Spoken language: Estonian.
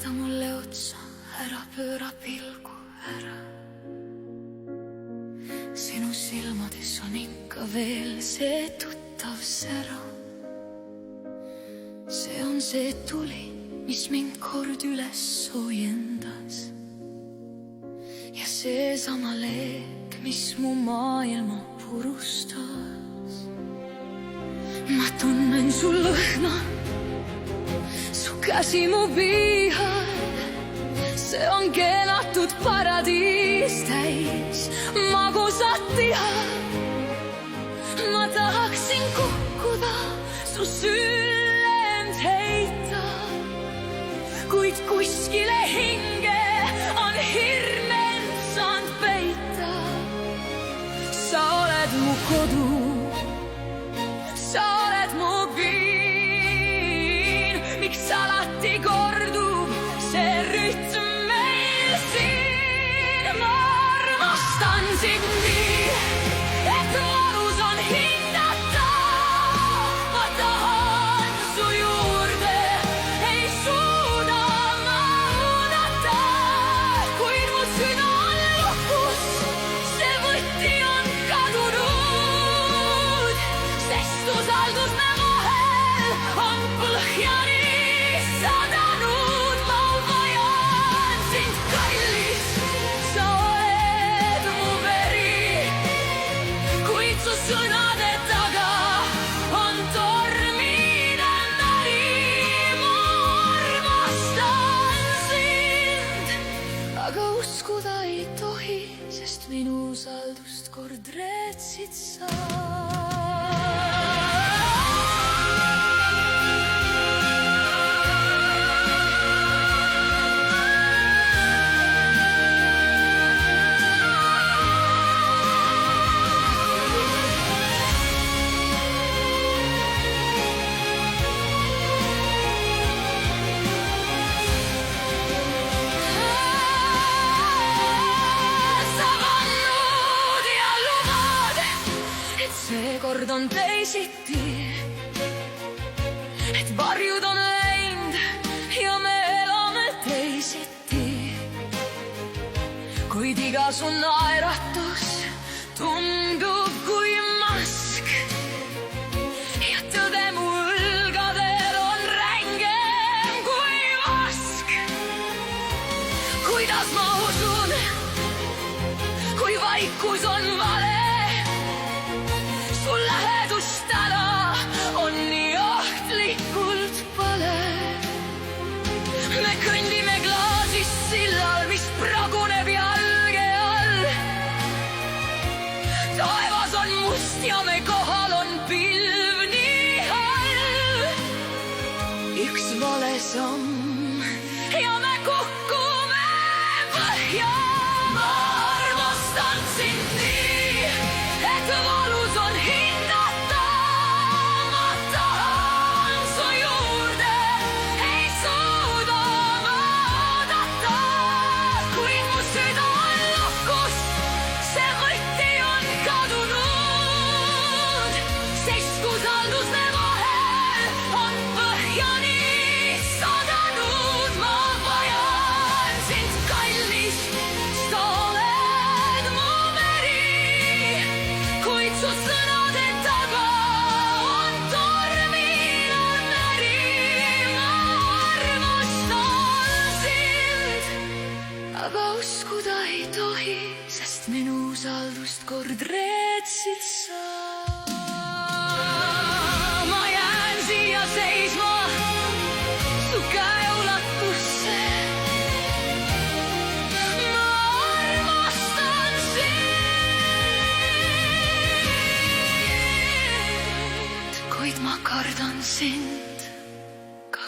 vaata mulle otsa, ära pööra pilgu ära. Sinu silmades on ikka veel see tuttav sära. See on see tuli, mis mind kord üles soojendas. Ja seesama leek, mis mu maailma purustas. Ma tunnen su lõhna, su käsi mu viihal. See on keelatud paradiis täis magusat iha. Ma tahaksin kukkuda su süllend heita, kuid kuskile hinge on hirm end saanud peita. Sa oled mu kodu, sa oled mu piin. Miks alati kordub see rütm meil siin? Ma armastan sind nii, et valus on hindata. Ma tahan su juurde, ei suuda ma oodata. Kuid mu süda on lukus, see võti on kadunud. Sest usaldusme vahel on põhjani sadanud. Ma vajan sind, kallis, sa oled mu veri. Kuid su sõnade taga on tormine märi. Ma armastan sind, aga uskuda ei tohi, sest minu usaldust kord reetsid sa. Seekord on teisiti, et varjud on läinud ja me elame teisiti. Kuid iga su naeratus tundub kui mask ja tõde mu õlgadel on rängem kui vask. Kuidas ma usun, kui vaikus on vale? Su lähedust täna on nii ohtlikult pale. Me kõndime klaasist sillal, mis praguneb jalge all. Taevas on must ja me kohal on pilv nii hall. Üks vale samm ja me kukume põhja. Ma armastan sind nii, et valus on hindata. Ma tahan su juurde, ei suuda ma oodata. Kuid mu süda on lukus, see võti on kadunud. Sest usaldusme vahel on põhjani sadanud. Ma vajan sind, kallis, sa oled mu meri. Kuid su sõnade taga on tormine märi. Ma armastan sind, aga uskuda ei tohi, sest minu usaldust kord reetsid sa. Ma jään siia seisma su käeulatusse. Ma armastan sind, kuid ma kardan sind ka